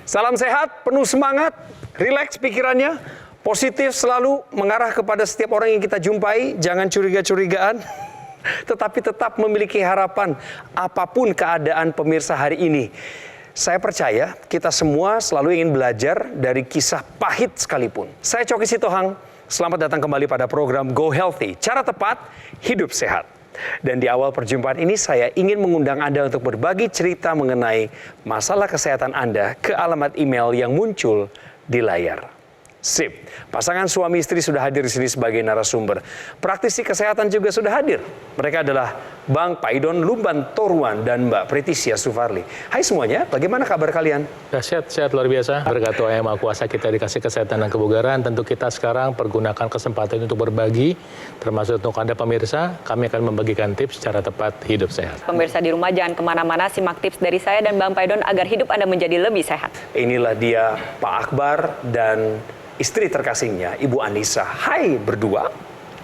Salam sehat, penuh semangat, rileks pikirannya, positif selalu mengarah kepada setiap orang yang kita jumpai. Jangan curiga-curigaan, tetapi tetap memiliki harapan apapun keadaan pemirsa hari ini. Saya percaya kita semua selalu ingin belajar dari kisah pahit sekalipun. Saya Coki Sitohang, selamat datang kembali pada program Go Healthy, cara tepat hidup sehat. Dan di awal perjumpaan ini saya ingin mengundang Anda untuk berbagi cerita mengenai masalah kesehatan Anda ke alamat email yang muncul di layar. Sip, pasangan suami istri sudah hadir di sini sebagai narasumber. Praktisi kesehatan juga sudah hadir. Mereka adalah Bang Paidon Lumban Toruan dan Mbak Pretisia Sufarli. Hai semuanya, bagaimana kabar kalian? Sehat luar biasa. Berkat Tuhan Yang Maha Kuasa kita dikasih kesehatan dan kebugaran. Tentu kita sekarang pergunakan kesempatan untuk berbagi, termasuk untuk Anda pemirsa. Kami akan membagikan tips cara tepat hidup sehat. Pemirsa di rumah jangan kemana-mana, simak tips dari saya dan Bang Paidon agar hidup Anda menjadi lebih sehat. Inilah dia Pak Akbar dan istri terkasihnya, Ibu Anissa. Hai berdua.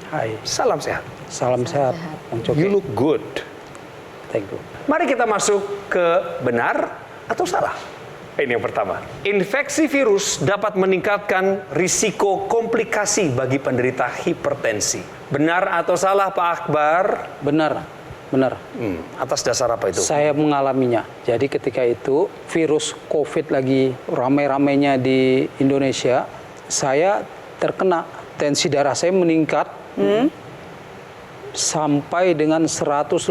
Hai. Salam sehat. Salam sehat, Bang Coki. You look good. Thank you. Mari kita masuk ke benar atau salah. Ini yang pertama. Infeksi virus dapat meningkatkan risiko komplikasi bagi penderita hipertensi. Benar atau salah Pak Akbar? Benar. Atas dasar apa itu? Saya mengalaminya. Jadi ketika itu virus COVID lagi ramai-ramainya di Indonesia, saya terkena, tensi darah saya meningkat sampai dengan 185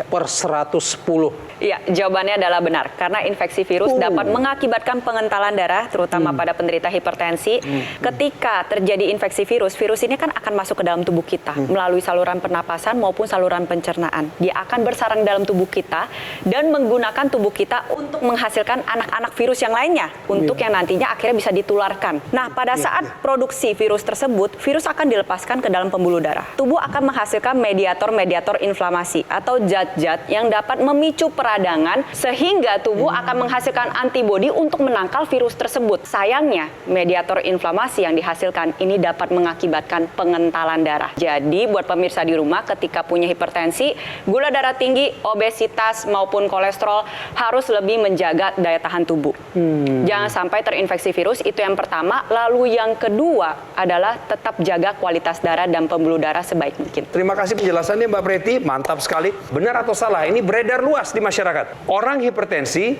per 110. Iya, jawabannya adalah benar. Karena infeksi virus dapat mengakibatkan pengentalan darah, terutama pada penderita hipertensi. Ketika terjadi infeksi virus, virus ini kan akan masuk ke dalam tubuh kita melalui saluran pernapasan maupun saluran pencernaan. Dia akan bersarang dalam tubuh kita dan menggunakan tubuh kita untuk menghasilkan anak-anak virus yang lainnya untuk yang nantinya akhirnya bisa ditularkan. Nah, pada saat produksi virus tersebut, virus akan dilepaskan ke dalam pembuluh darah. Tubuh akan menghasilkan mediator-mediator inflamasi atau zat-zat yang dapat memicu peradangan sehingga tubuh akan menghasilkan antibodi untuk menangkal virus tersebut. Sayangnya, mediator inflamasi yang dihasilkan ini dapat mengakibatkan pengentalan darah. Jadi, buat pemirsa di rumah ketika punya hipertensi, gula darah tinggi, obesitas maupun kolesterol harus lebih menjaga daya tahan tubuh. Jangan sampai terinfeksi virus, itu yang pertama. Lalu yang kedua adalah tetap jaga kualitas darah dan pembuluh darah sebaik mungkin. Terima kasih penjelasannya Mbak Preti, mantap sekali. Benar atau salah? Ini beredar luas di masyarakat. Orang hipertensi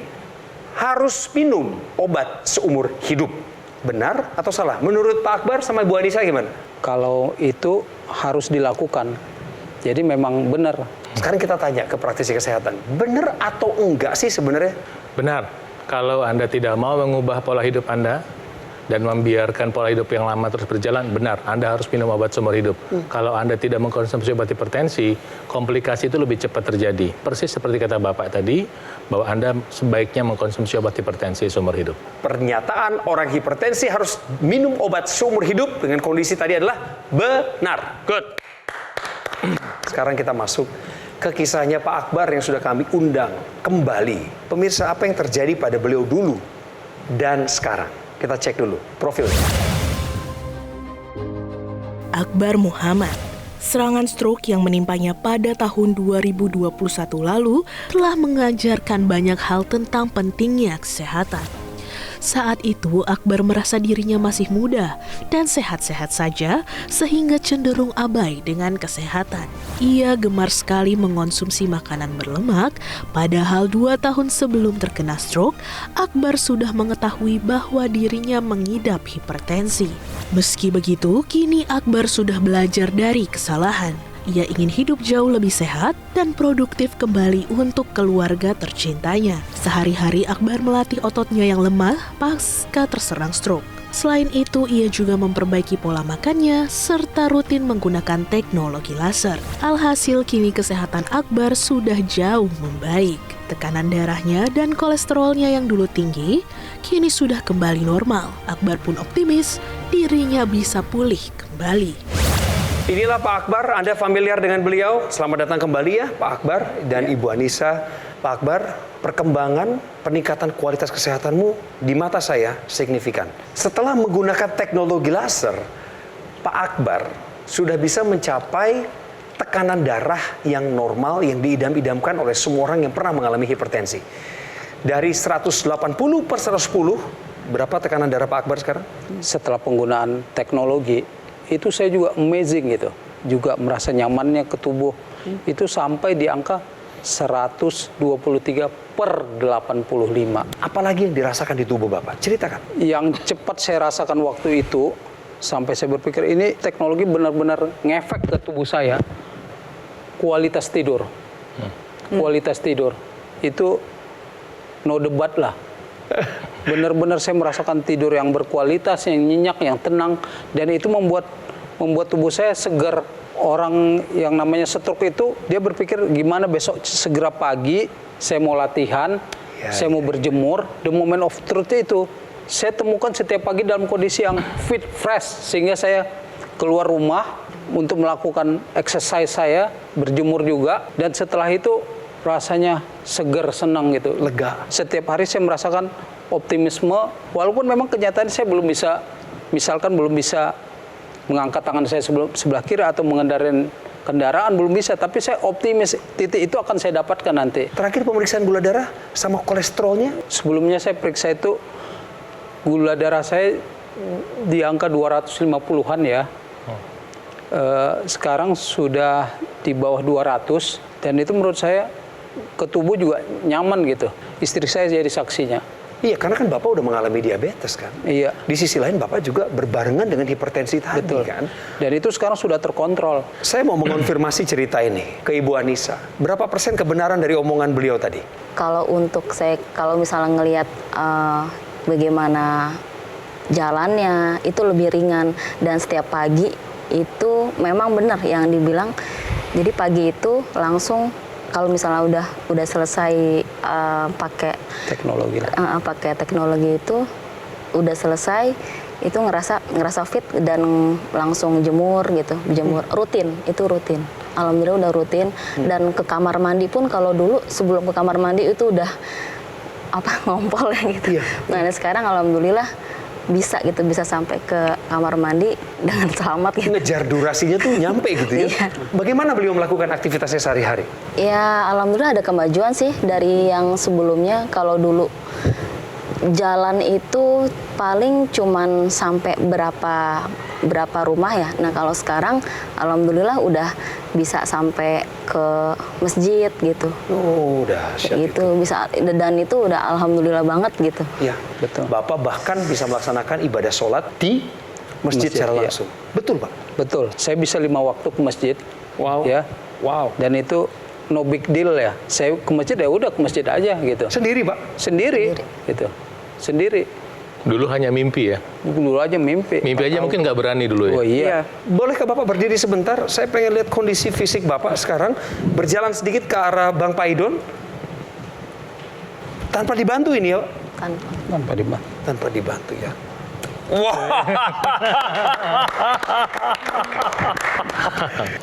harus minum obat seumur hidup. Benar atau salah? Menurut Pak Akbar sama Ibu Anissa gimana? Kalau itu harus dilakukan. Jadi memang benar. Sekarang kita tanya ke praktisi kesehatan. Benar atau enggak sih sebenarnya? Benar. Kalau Anda tidak mau mengubah pola hidup Anda dan membiarkan pola hidup yang lama terus berjalan, benar, Anda harus minum obat seumur hidup. Kalau Anda tidak mengkonsumsi obat hipertensi, komplikasi itu lebih cepat terjadi. Persis seperti kata Bapak tadi, bahwa Anda sebaiknya mengkonsumsi obat hipertensi seumur hidup. Pernyataan orang hipertensi harus minum obat seumur hidup dengan kondisi tadi adalah benar. Good. Sekarang kita masuk ke kisahnya Pak Akbar yang sudah kami undang kembali. Pemirsa, apa yang terjadi pada beliau dulu dan sekarang? Kita cek dulu profilnya. Akbar Muhammad, serangan stroke yang menimpanya pada tahun 2021 lalu telah mengajarkan banyak hal tentang pentingnya kesehatan. Saat itu Akbar merasa dirinya masih muda dan sehat-sehat saja sehingga cenderung abai dengan kesehatan. Ia gemar sekali mengonsumsi makanan berlemak, padahal 2 tahun sebelum terkena stroke, Akbar sudah mengetahui bahwa dirinya mengidap hipertensi. Meski begitu, kini Akbar sudah belajar dari kesalahan. Ia ingin hidup jauh lebih sehat dan produktif kembali untuk keluarga tercintanya. Sehari-hari Akbar melatih ototnya yang lemah pasca terserang stroke. Selain itu, ia juga memperbaiki pola makannya serta rutin menggunakan teknologi laser. Alhasil kini kesehatan Akbar sudah jauh membaik. Tekanan darahnya dan kolesterolnya yang dulu tinggi, kini sudah kembali normal. Akbar pun optimis dirinya bisa pulih kembali. Inilah Pak Akbar, Anda familiar dengan beliau. Selamat datang kembali ya Pak Akbar dan Ibu Anissa. Pak Akbar, perkembangan peningkatan kualitas kesehatanmu di mata saya signifikan. Setelah menggunakan teknologi laser, Pak Akbar sudah bisa mencapai tekanan darah yang normal yang diidam-idamkan oleh semua orang yang pernah mengalami hipertensi. Dari 180/110, berapa tekanan darah Pak Akbar sekarang? Setelah penggunaan teknologi, itu saya juga amazing gitu. Juga merasa nyamannya ke tubuh. Itu sampai di angka 123/85. Apalagi yang dirasakan di tubuh Bapak? Ceritakan. Yang cepat saya rasakan waktu itu, sampai saya berpikir ini teknologi benar-benar ngefek ke tubuh saya. Kualitas tidur. Kualitas tidur. Itu no debat lah. Benar-benar saya merasakan tidur yang berkualitas, yang nyenyak, yang tenang. Dan itu membuat tubuh saya segar. Orang yang namanya stroke itu, dia berpikir gimana besok segera pagi, saya mau latihan, saya mau berjemur. The moment of truth itu, saya temukan setiap pagi dalam kondisi yang fit, fresh. Sehingga saya keluar rumah untuk melakukan exercise saya, berjemur juga. Dan setelah itu rasanya segar, senang gitu. Lega. Setiap hari saya merasakan optimisme, walaupun memang kenyataan saya belum bisa, misalkan belum bisa mengangkat tangan saya sebelah kiri atau mengendarai kendaraan, belum bisa. Tapi saya optimis titik itu akan saya dapatkan nanti. Terakhir pemeriksaan gula darah sama kolesterolnya? Sebelumnya saya periksa itu, gula darah saya di angka 250-an ya. Sekarang sudah di bawah 200. Dan itu menurut saya ke tubuh juga nyaman gitu. Istri saya jadi saksinya. Iya, karena kan Bapak udah mengalami diabetes kan? Iya. Di sisi lain Bapak juga berbarengan dengan hipertensi tadi. Betul. Kan? Dan itu sekarang sudah terkontrol. Saya mau mengonfirmasi cerita ini ke Ibu Anissa. Berapa persen kebenaran dari omongan beliau tadi? Kalau untuk saya, kalau misalnya ngelihat bagaimana jalannya, itu lebih ringan. Dan setiap pagi itu memang benar yang dibilang. Jadi pagi itu langsung, kalau misalnya udah selesai pakai teknologi itu udah selesai, itu ngerasa fit dan langsung jemur gitu, rutin. Alhamdulillah udah rutin. Dan ke kamar mandi pun, kalau dulu sebelum ke kamar mandi itu udah ngompol ya gitu. Iya. Nah sekarang alhamdulillah bisa sampai ke kamar mandi dengan selamat gitu. Ngejar durasinya tuh nyampe gitu ya. Iya. Bagaimana beliau melakukan aktivitasnya sehari-hari? Ya alhamdulillah ada kemajuan sih dari yang sebelumnya. Kalau dulu jalan itu paling cuman sampai berapa rumah ya. Nah kalau sekarang alhamdulillah udah bisa sampai ke masjid gitu. Oh, dahsyat itu bisa, dan itu udah alhamdulillah banget gitu. Iya, Betul. Bapak bahkan bisa melaksanakan ibadah sholat di masjid secara iya. langsung. Betul, Pak? Betul. Saya bisa 5 waktu ke masjid. Wow. Ya. Wow. Dan itu no big deal ya. Saya ke masjid ya udah ke masjid aja gitu. Sendiri, Pak? Sendiri. Gitu. Sendiri. Dulu hanya mimpi ya. Dulu aja mimpi. Mimpi aja mungkin nggak berani dulu ya. Oh iya. Bolehkah Bapak berdiri sebentar? Saya pengen lihat kondisi fisik Bapak sekarang. Berjalan sedikit ke arah Bang Paidon. Tanpa dibantu ini ya? Tanpa dibantu. Tanpa dibantu ya. Wah.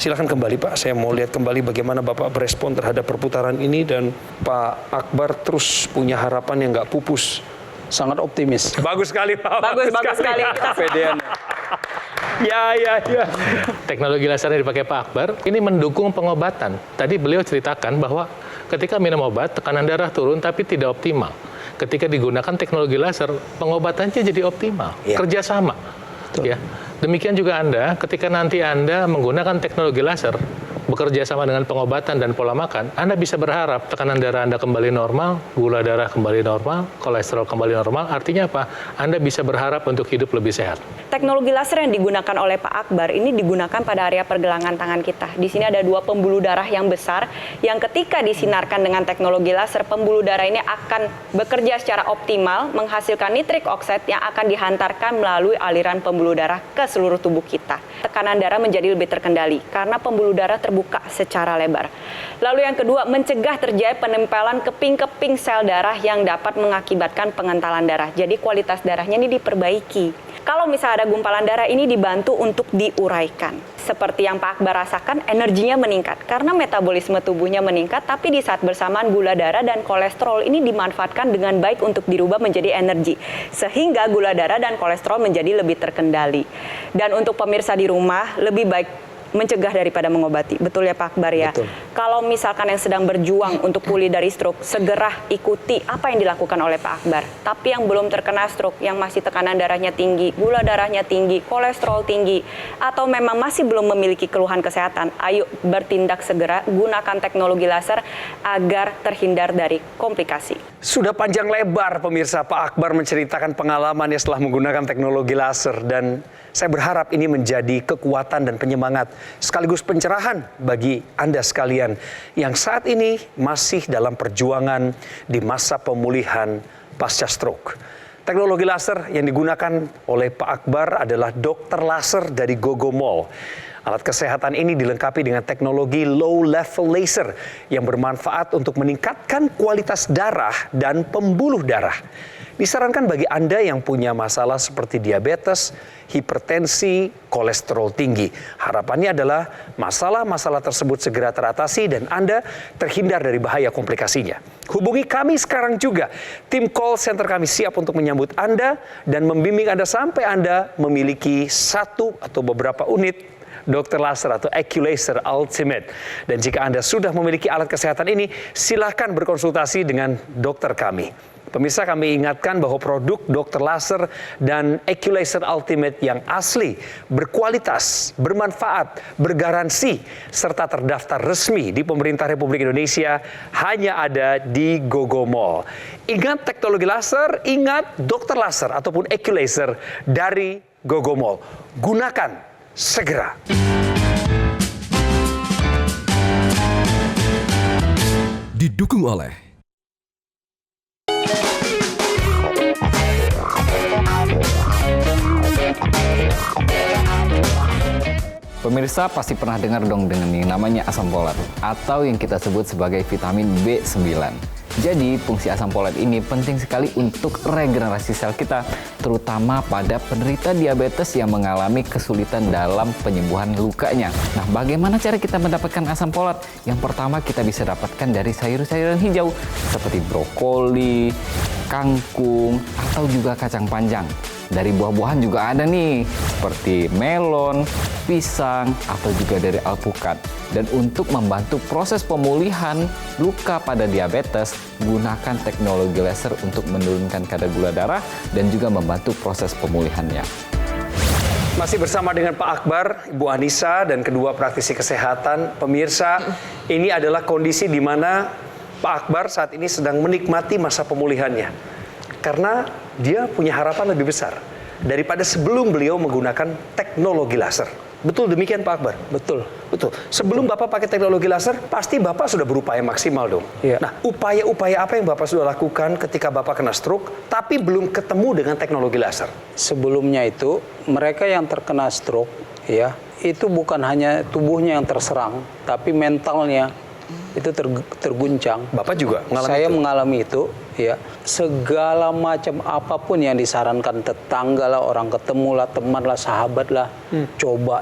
Silakan kembali Pak. Saya mau lihat kembali bagaimana Bapak berespon terhadap perputaran ini, dan Pak Akbar terus punya harapan yang nggak pupus. Sangat optimis. Bagus sekali Pak. Bagus sekali. Kepedean. Ya. Teknologi laser yang dipakai Pak Akbar ini mendukung pengobatan. Tadi beliau ceritakan bahwa ketika minum obat, tekanan darah turun tapi tidak optimal. Ketika digunakan teknologi laser, pengobatannya jadi optimal. Ya. Kerjasama. Ya. Demikian juga Anda, ketika nanti Anda menggunakan teknologi laser, bekerja sama dengan pengobatan dan pola makan, Anda bisa berharap tekanan darah Anda kembali normal, gula darah kembali normal, kolesterol kembali normal. Artinya apa? Anda bisa berharap untuk hidup lebih sehat. Teknologi laser yang digunakan oleh Pak Akbar ini digunakan pada area pergelangan tangan kita. Di sini ada 2 pembuluh darah yang besar yang ketika disinarkan dengan teknologi laser, pembuluh darah ini akan bekerja secara optimal, menghasilkan nitrik oxide yang akan dihantarkan melalui aliran pembuluh darah ke seluruh tubuh kita. Tekanan darah menjadi lebih terkendali karena pembuluh darah terbuka secara lebar. Lalu yang kedua, mencegah terjadi penempelan keping-keping sel darah yang dapat mengakibatkan pengentalan darah. Jadi kualitas darahnya ini diperbaiki. Kalau misalnya ada gumpalan darah, ini dibantu untuk diuraikan. Seperti yang Pak Akbar rasakan, energinya meningkat karena metabolisme tubuhnya meningkat, tapi di saat bersamaan gula darah dan kolesterol ini dimanfaatkan dengan baik untuk dirubah menjadi energi, sehingga gula darah dan kolesterol menjadi lebih terkendali. Dan untuk pemirsa di rumah, lebih baik mencegah daripada mengobati. Betul ya Pak Akbar ya? Betul. Kalau misalkan yang sedang berjuang untuk pulih dari stroke, segera ikuti apa yang dilakukan oleh Pak Akbar. Tapi yang belum terkena stroke, yang masih tekanan darahnya tinggi, gula darahnya tinggi, kolesterol tinggi, atau memang masih belum memiliki keluhan kesehatan, ayo bertindak segera, gunakan teknologi laser agar terhindar dari komplikasi. Sudah panjang lebar pemirsa Pak Akbar menceritakan pengalamannya setelah menggunakan teknologi laser, dan saya berharap ini menjadi kekuatan dan penyemangat sekaligus pencerahan bagi Anda sekalian yang saat ini masih dalam perjuangan di masa pemulihan pasca stroke. Teknologi laser yang digunakan oleh Pak Akbar adalah dokter laser dari Gogomol. Alat kesehatan ini dilengkapi dengan teknologi low level laser yang bermanfaat untuk meningkatkan kualitas darah dan pembuluh darah. Disarankan bagi Anda yang punya masalah seperti diabetes, hipertensi, kolesterol tinggi. Harapannya adalah masalah-masalah tersebut segera teratasi dan Anda terhindar dari bahaya komplikasinya. Hubungi kami sekarang juga. Tim call center kami siap untuk menyambut Anda dan membimbing Anda sampai Anda memiliki satu atau beberapa unit dokter laser atau AccuLaser Ultimate. Dan jika Anda sudah memiliki alat kesehatan ini, silakan berkonsultasi dengan dokter kami. Pemirsa, kami ingatkan bahwa produk dokter laser dan AccuLaser Ultimate yang asli, berkualitas, bermanfaat, bergaransi, serta terdaftar resmi di pemerintah Republik Indonesia hanya ada di Gogomol. Ingat teknologi laser, ingat dokter laser ataupun AccuLaser dari Gogomol. Gunakan segera. Didukung oleh pemirsa pasti pernah dengar dong dengan yang namanya asam folat atau yang kita sebut sebagai vitamin B9. Jadi, fungsi asam folat ini penting sekali untuk regenerasi sel kita, terutama pada penderita diabetes yang mengalami kesulitan dalam penyembuhan lukanya. Nah, bagaimana cara kita mendapatkan asam folat? Yang pertama, kita bisa dapatkan dari sayur-sayuran hijau seperti brokoli, kangkung, atau juga kacang panjang. Dari buah-buahan juga ada nih, seperti melon, pisang, atau juga dari alpukat. Dan untuk membantu proses pemulihan luka pada diabetes, gunakan teknologi laser untuk menurunkan kadar gula darah dan juga membantu proses pemulihannya. Masih bersama dengan Pak Akbar, Ibu Anissa, dan kedua praktisi kesehatan. Pemirsa, ini adalah kondisi di mana Pak Akbar saat ini sedang menikmati masa pemulihannya. Karena dia punya harapan lebih besar daripada sebelum beliau menggunakan teknologi laser. Betul demikian Pak Akbar? Betul. Betul. Sebelum Bapak pakai teknologi laser, pasti Bapak sudah berupaya maksimal dong. Iya. Nah, upaya-upaya apa yang Bapak sudah lakukan ketika Bapak kena stroke, tapi belum ketemu dengan teknologi laser? Sebelumnya itu, mereka yang terkena stroke, ya, itu bukan hanya tubuhnya yang terserang, tapi mentalnya itu terguncang. Bapak juga mengalami Saya itu? mengalami itu, ya. Segala macam apapun yang disarankan tetangga lah, orang ketemu lah, teman lah, sahabat lah,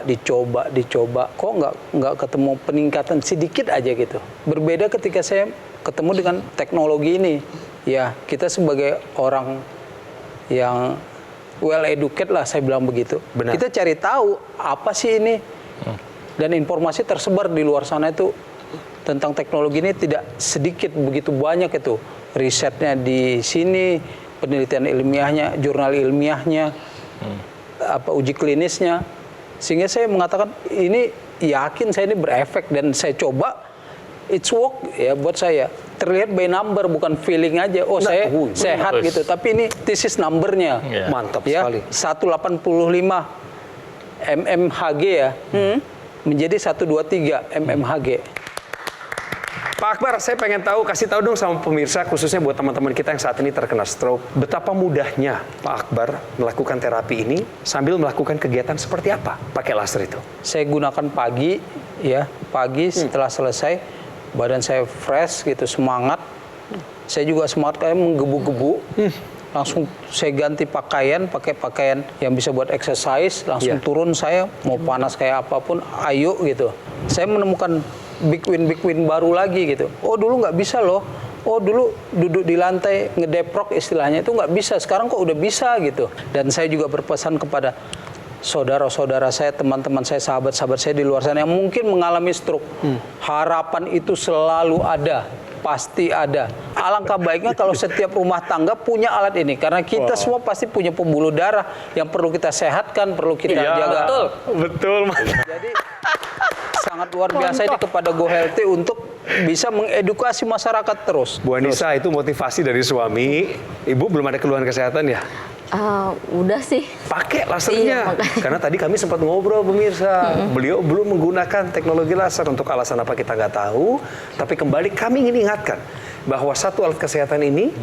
dicoba. Kok nggak ketemu peningkatan sedikit aja gitu. Berbeda ketika saya ketemu dengan teknologi ini, ya kita sebagai orang yang well educated lah, saya bilang begitu. Benar. Kita cari tahu apa sih ini, dan informasi tersebar di luar sana itu tentang teknologi ini tidak sedikit, begitu banyak itu risetnya di sini, penelitian ilmiahnya, jurnal ilmiahnya, uji klinisnya, sehingga saya mengatakan ini yakin saya ini berefek dan saya coba, it's work ya buat saya. Terlihat by number, bukan feeling aja. Oh saya sehat gitu, tapi ini this is numbernya. Mantap Ya, sekali. 185 mmHg ya, menjadi 123 mmHg. Pak Akbar, saya pengen kasih tahu dong sama pemirsa, khususnya buat teman-teman kita yang saat ini terkena stroke, betapa mudahnya Pak Akbar melakukan terapi ini sambil melakukan kegiatan seperti apa pakai laser itu? Saya gunakan pagi, ya pagi setelah selesai, badan saya fresh gitu, semangat. Saya juga semangat kayak menggebu-gebu. Langsung saya ganti pakaian, pakai pakaian yang bisa buat exercise, langsung turun saya, mau panas kayak apapun, ayo gitu. Saya menemukan big win baru lagi gitu. Oh dulu nggak bisa loh. Oh dulu duduk di lantai ngedeprok istilahnya itu nggak bisa. Sekarang kok udah bisa gitu. Dan saya juga berpesan kepada saudara-saudara saya, teman-teman saya, sahabat-sahabat saya di luar sana yang mungkin mengalami stroke. Harapan itu selalu ada, pasti ada. Alangkah baiknya kalau setiap rumah tangga punya alat ini, karena kita semua pasti punya pembuluh darah yang perlu kita sehatkan, perlu kita jaga. Betul. Jadi sangat luar biasa ini kepada Go Healthy untuk bisa mengedukasi masyarakat terus. Bu Anissa, itu motivasi dari suami. Ibu belum ada keluhan kesehatan ya? Udah sih. Pakai lasernya. Iya, Karena tadi kami sempat ngobrol pemirsa. Beliau belum menggunakan teknologi laser, untuk alasan apa kita nggak tahu. Tapi kembali kami ingin ingatkan bahwa satu alat kesehatan ini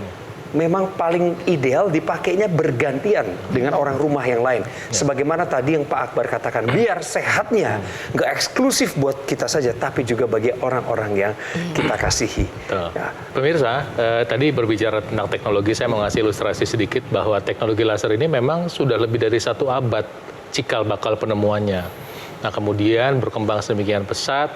memang paling ideal dipakainya bergantian dengan orang rumah yang lain. Sebagaimana tadi yang Pak Akbar katakan, biar sehatnya nggak eksklusif buat kita saja, tapi juga bagi orang-orang yang kita kasihi. Ya. Pemirsa, tadi berbicara tentang teknologi, saya mau ngasih ilustrasi sedikit bahwa teknologi laser ini memang sudah lebih dari 1 abad cikal bakal penemuannya. Nah, kemudian berkembang sedemikian pesat,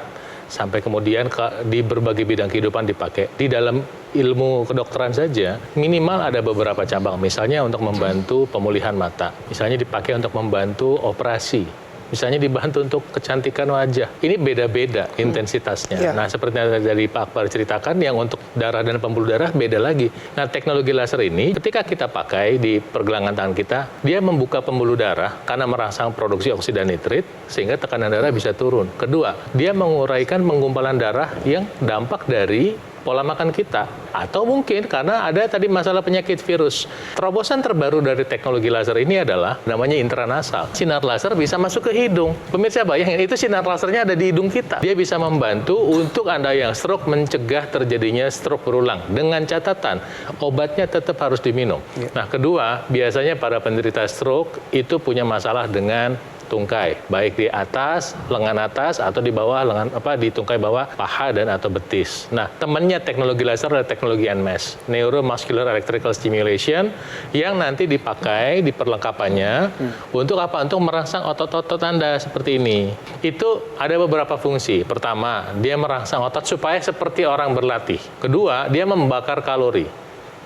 sampai kemudian di berbagai bidang kehidupan dipakai. Di dalam ilmu kedokteran saja, minimal ada beberapa cabang. Misalnya untuk membantu pemulihan mata. Misalnya dipakai untuk membantu operasi. Misalnya dibantu untuk kecantikan wajah. Ini beda-beda intensitasnya. Nah, seperti yang dari Pak Akbar ceritakan, yang untuk darah dan pembuluh darah beda lagi. Nah, teknologi laser ini, ketika kita pakai di pergelangan tangan kita, dia membuka pembuluh darah karena merangsang produksi oksida nitrit, sehingga tekanan darah bisa turun. Kedua, dia menguraikan penggumpalan darah yang dampak dari pola makan kita, atau mungkin karena ada tadi masalah penyakit virus. Terobosan terbaru dari teknologi laser ini adalah namanya intranasal. Sinar laser bisa masuk ke hidung. Pemirsa bayangin, itu sinar lasernya ada di hidung kita. Dia bisa membantu untuk Anda yang stroke mencegah terjadinya stroke berulang. Dengan catatan, obatnya tetap harus diminum. Nah, kedua, biasanya para penderita stroke itu punya masalah dengan tungkai, baik di atas, lengan atas, atau di bawah lengan di tungkai bawah paha dan atau betis. Nah, temannya teknologi laser adalah teknologi NMES, Neuromuscular Electrical Stimulation, yang nanti dipakai di perlengkapannya untuk apa? Untuk merangsang otot-otot Anda seperti ini. Itu ada beberapa fungsi. Pertama, dia merangsang otot supaya seperti orang berlatih. Kedua, dia membakar kalori.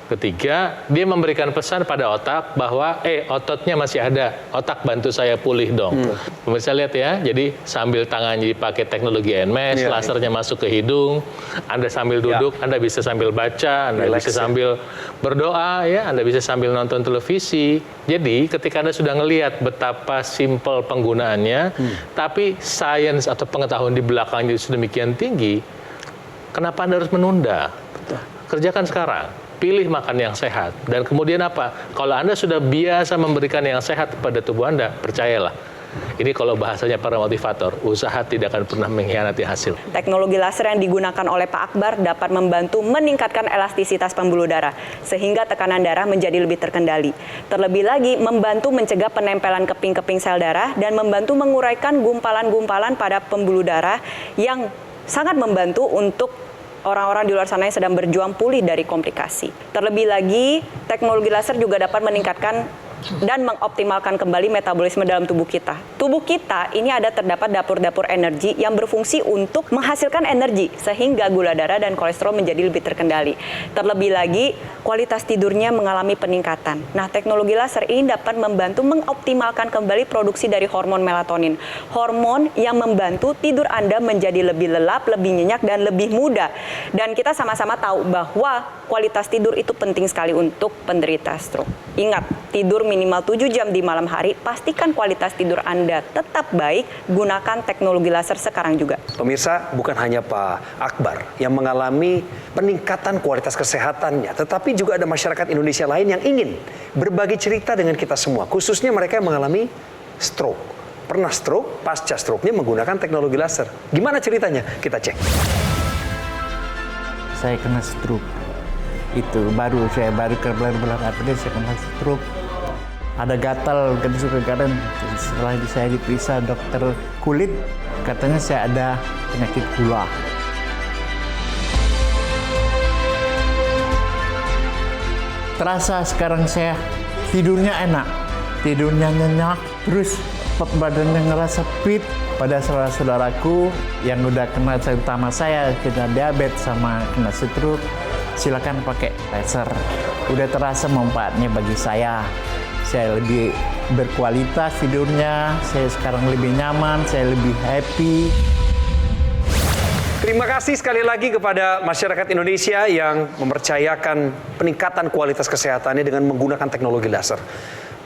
Ketiga, dia memberikan pesan pada otak bahwa ototnya masih ada, otak bantu saya pulih dong. Pemirsa lihat ya, jadi sambil tangannya dipakai teknologi NMES, lasernya masuk ke hidung, Anda sambil duduk, Anda bisa sambil baca, Anda bisa sambil berdoa, ya, Anda bisa sambil nonton televisi. Jadi ketika Anda sudah ngelihat betapa simpel penggunaannya, tapi sains atau pengetahuan di belakangnya sedemikian tinggi, kenapa Anda harus menunda? Kerjakan sekarang. Pilih makan yang sehat. Dan kemudian apa? Kalau Anda sudah biasa memberikan yang sehat kepada tubuh Anda, percayalah. Ini kalau bahasanya para motivator, usaha tidak akan pernah mengkhianati hasil. Teknologi laser yang digunakan oleh Pak Akbar dapat membantu meningkatkan elastisitas pembuluh darah, sehingga tekanan darah menjadi lebih terkendali. Terlebih lagi, membantu mencegah penempelan keping-keping sel darah dan membantu menguraikan gumpalan-gumpalan pada pembuluh darah yang sangat membantu untuk orang-orang di luar sana yang sedang berjuang pulih dari komplikasi. Terlebih lagi, teknologi laser juga dapat meningkatkan dan mengoptimalkan kembali metabolisme dalam tubuh kita. Tubuh kita ini terdapat dapur-dapur energi yang berfungsi untuk menghasilkan energi, sehingga gula darah dan kolesterol menjadi lebih terkendali. Terlebih lagi, kualitas tidurnya mengalami peningkatan. Nah, teknologi laser ini dapat membantu mengoptimalkan kembali produksi dari hormon melatonin. Hormon yang membantu tidur Anda menjadi lebih lelap, lebih nyenyak, dan lebih mudah. Dan kita sama-sama tahu bahwa kualitas tidur itu penting sekali untuk penderita stroke. Ingat, tidur minimal 7 jam di malam hari, pastikan kualitas tidur Anda tetap baik, gunakan teknologi laser sekarang juga. Pemirsa, bukan hanya Pak Akbar yang mengalami peningkatan kualitas kesehatannya, tetapi juga ada masyarakat Indonesia lain yang ingin berbagi cerita dengan kita semua, khususnya mereka yang mengalami stroke. Pernah stroke, pasca stroke-nya menggunakan teknologi laser. Gimana ceritanya? Kita cek. Saya kena stroke. Saya baru ke bulan April saya kena stroke. Ada gatal, kadang setelah saya diperiksa dokter kulit, katanya saya ada penyakit gula. Terasa sekarang saya tidurnya enak, tidurnya nyenyak, terus badannya ngerasa fit. Pada saudara-saudaraku yang udah kena terutama saya kena diabetes sama kena stroke, silakan pakai laser. Udah terasa manfaatnya bagi saya. saya lebih berkualitas tidurnya, saya sekarang lebih nyaman, saya lebih happy. Terima kasih sekali lagi kepada masyarakat Indonesia yang mempercayakan peningkatan kualitas kesehatannya dengan menggunakan teknologi laser.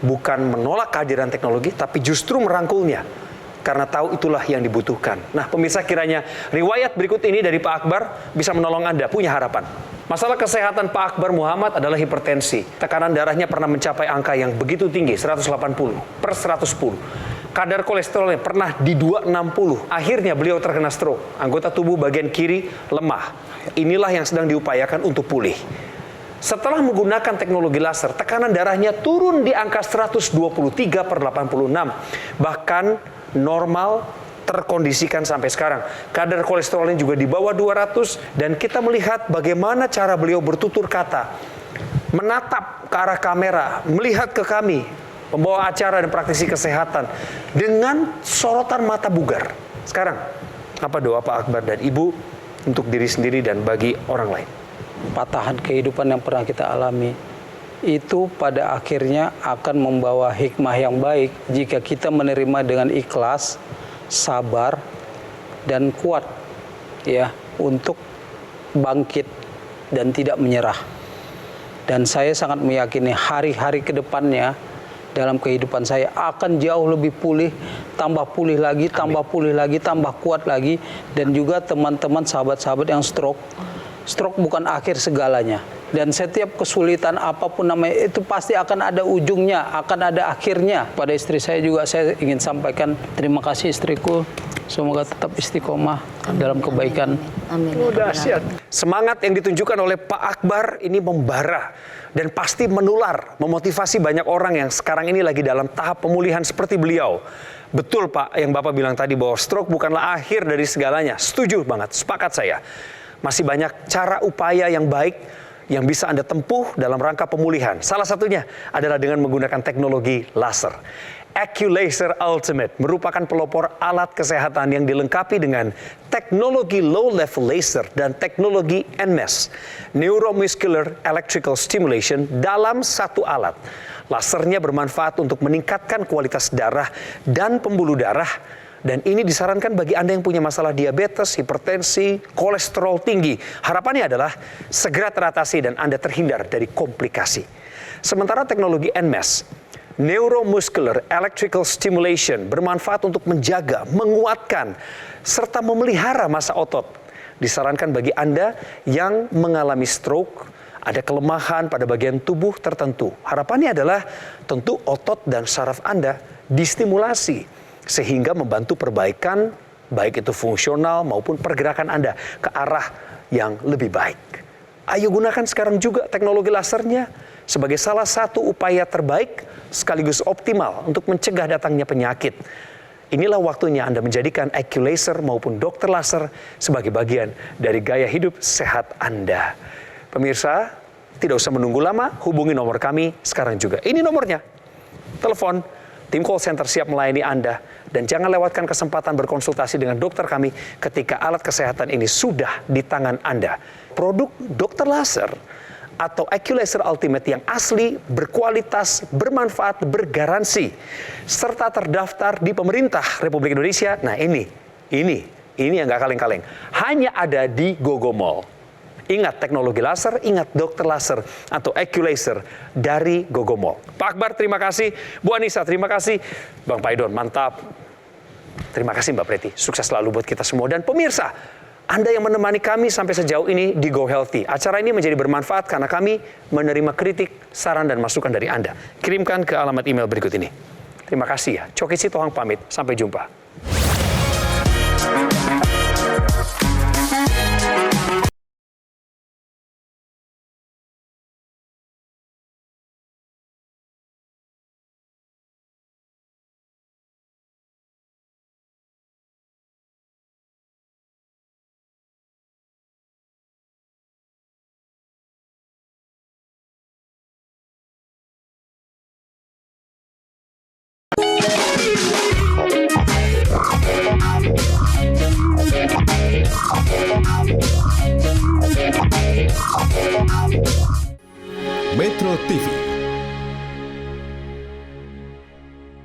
Bukan menolak kehadiran teknologi, tapi justru merangkulnya. Karena tahu itulah yang dibutuhkan. Nah, pemirsa, kiranya riwayat berikut ini dari Pak Akbar bisa menolong Anda punya harapan. Masalah kesehatan Pak Akbar Muhammad adalah hipertensi. Tekanan darahnya pernah mencapai angka yang begitu tinggi, 180/110. Kadar kolesterolnya pernah di 260. Akhirnya beliau terkena stroke. Anggota tubuh bagian kiri lemah. Inilah yang sedang diupayakan untuk pulih. Setelah menggunakan teknologi laser, tekanan darahnya turun di angka 123/86. Bahkan normal terkondisikan sampai sekarang. Kadar kolesterolnya juga di bawah 200 dan kita melihat bagaimana cara beliau bertutur kata. Menatap ke arah kamera, melihat ke kami, pembawa acara dan praktisi kesehatan dengan sorotan mata bugar. Sekarang, apa doa Pak Akbar dan Ibu untuk diri sendiri dan bagi orang lain? Patahan kehidupan yang pernah kita alami itu pada akhirnya akan membawa hikmah yang baik jika kita menerima dengan ikhlas, sabar, dan kuat ya untuk bangkit dan tidak menyerah. Dan saya sangat meyakini hari-hari ke depannya dalam kehidupan saya akan jauh lebih pulih, tambah pulih lagi, tambah pulih lagi, tambah kuat lagi. Dan juga teman-teman sahabat-sahabat yang stroke bukan akhir segalanya. Dan setiap kesulitan apapun namanya itu pasti akan ada ujungnya, akan ada akhirnya. Pada istri saya juga saya ingin sampaikan terima kasih istriku. Semoga tetap istiqomah dalam kebaikan. Amin. Dahsyat. Semangat yang ditunjukkan oleh Pak Akbar ini membara dan pasti menular, memotivasi banyak orang yang sekarang ini lagi dalam tahap pemulihan seperti beliau. Betul Pak, yang Bapak bilang tadi bahwa stroke bukanlah akhir dari segalanya. Setuju banget, sepakat saya. Masih banyak cara upaya yang baik yang bisa Anda tempuh dalam rangka pemulihan. Salah satunya adalah dengan menggunakan teknologi laser. AccuLaser Ultimate merupakan pelopor alat kesehatan yang dilengkapi dengan teknologi low level laser dan teknologi NMES, Neuromuscular Electrical Stimulation, dalam satu alat. Lasernya bermanfaat untuk meningkatkan kualitas darah dan pembuluh darah. Dan ini disarankan bagi Anda yang punya masalah diabetes, hipertensi, kolesterol tinggi. Harapannya adalah segera teratasi dan Anda terhindar dari komplikasi. Sementara teknologi NMES, Neuromuscular Electrical Stimulation, bermanfaat untuk menjaga, menguatkan, serta memelihara massa otot. Disarankan bagi Anda yang mengalami stroke, ada kelemahan pada bagian tubuh tertentu. Harapannya adalah tentu otot dan saraf Anda distimulasi, sehingga membantu perbaikan, baik itu fungsional maupun pergerakan Anda ke arah yang lebih baik. Ayo gunakan sekarang juga teknologi lasernya sebagai salah satu upaya terbaik sekaligus optimal untuk mencegah datangnya penyakit. Inilah waktunya Anda menjadikan AccuLaser maupun dokter laser sebagai bagian dari gaya hidup sehat Anda. Pemirsa, tidak usah menunggu lama, hubungi nomor kami sekarang juga. Ini nomornya. Telepon, tim call center siap melayani Anda. Dan jangan lewatkan kesempatan berkonsultasi dengan dokter kami ketika alat kesehatan ini sudah di tangan Anda. Produk dokter laser atau AccuLaser Ultimate yang asli, berkualitas, bermanfaat, bergaransi, serta terdaftar di pemerintah Republik Indonesia. Nah ini yang gak kaleng-kaleng. Hanya ada di Gogo Mall. Ingat teknologi laser, ingat dokter laser atau AccuLaser dari Gogo Mall. Pak Akbar, terima kasih. Bu Anissa, terima kasih. Bang Paidon, mantap. Terima kasih Mbak Preti. Sukses selalu buat kita semua. Dan pemirsa, Anda yang menemani kami sampai sejauh ini di Go Healthy. Acara ini menjadi bermanfaat karena kami menerima kritik, saran, dan masukan dari Anda. Kirimkan ke alamat email berikut ini. Terima kasih ya. Coki Sitohang pamit. Sampai jumpa.